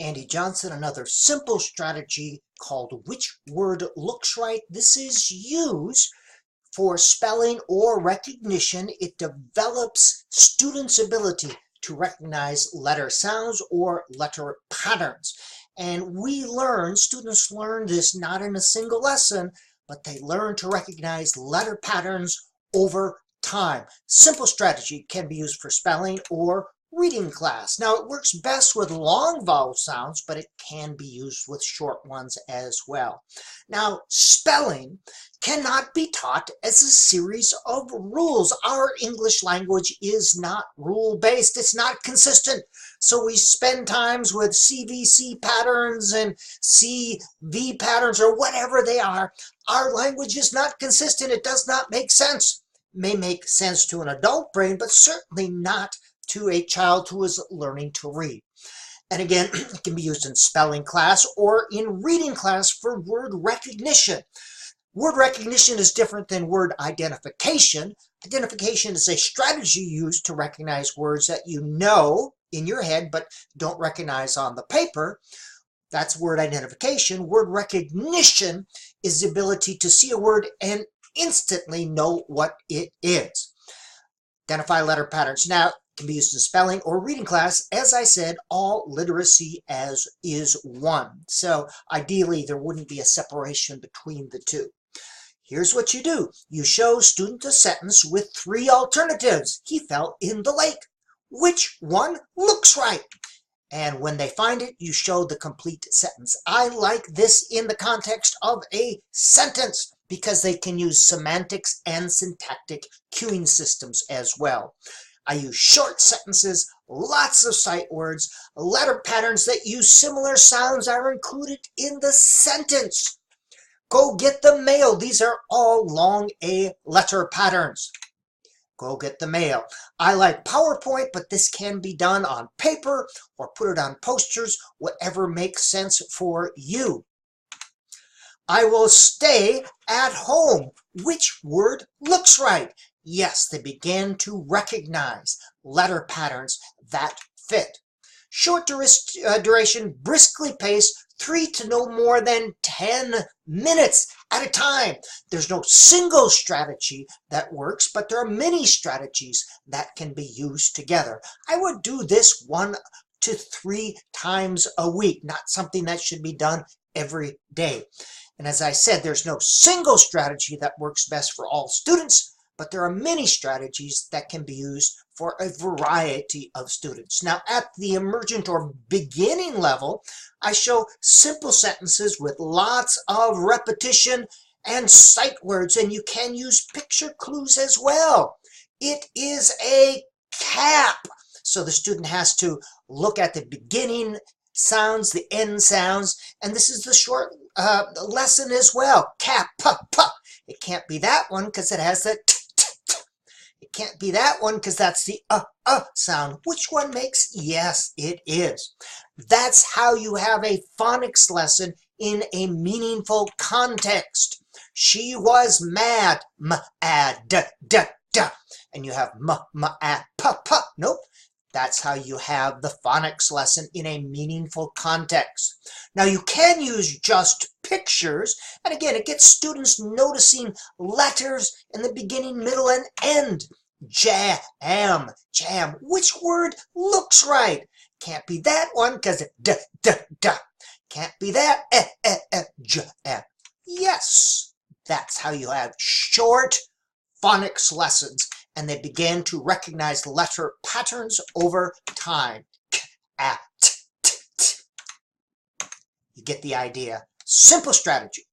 Andy Johnson, another simple strategy called Which Word Looks Right. This is used for spelling or recognition. It develops students' ability to recognize letter sounds or letter patterns. And students learn this not in a single lesson, but they learn to recognize letter patterns over time. Simple strategy can be used for spelling or reading class. Now, it works best with long vowel sounds, but it can be used with short ones as well. Now, spelling cannot be taught as a series of rules. Our English language is not rule-based. It's not consistent. So we spend times with CVC patterns and CV patterns or whatever they are. Our language is not consistent. It does not make sense. It may make sense to an adult brain, but certainly not to a child who is learning to read. And again, it can be used in spelling class or in reading class for word recognition. Word recognition is different than word identification. Identification is a strategy used to recognize words that you know in your head but don't recognize on the paper. That's word identification. Word recognition is the ability to see a word and instantly know what it is. Identify letter patterns. Now, can be used in spelling or reading class. As I said, all literacy as is one. So ideally, there wouldn't be a separation between the two. Here's what you do. You show student a sentence with 3 alternatives. He fell in the lake. Which one looks right? And when they find it, you show the complete sentence. I like this in the context of a sentence because they can use semantics and syntactic cueing systems as well. I use short sentences, lots of sight words, letter patterns that use similar sounds are included in the sentence. Go get the mail. These are all long A letter patterns. Go get the mail. I like PowerPoint, but this can be done on paper or put it on posters, whatever makes sense for you. I will stay at home. Which word looks right? Yes, they began to recognize letter patterns that fit. Short duration, briskly paced, 3 to no more than 10 minutes at a time. There's no single strategy that works, but there are many strategies that can be used together. I would do this 1 to 3 times a week, not something that should be done every day. And as I said, there's no single strategy that works best for all students, but there are many strategies that can be used for a variety of students. Now, at the emergent or beginning level, I show simple sentences with lots of repetition and sight words, and you can use picture clues as well. It is a cap. So the student has to look at the beginning sounds, the end sounds, and this is the short lesson as well. Cap, puh. It can't be that one because it has the t. It can't be that one because that's the sound. Which one makes? Yes, it is. That's how you have a phonics lesson in a meaningful context. She was mad, da. And you have puh. Nope. That's how you have the phonics lesson in a meaningful context. Now, you can use just pictures, and again, it gets students noticing letters in the beginning, middle, and end. Jam. Which word looks right? Can't be that one because it da. Can't be that jam. Yes, that's how you have short phonics lessons, and they began to recognize letter patterns over time. You get the idea. Simple strategy.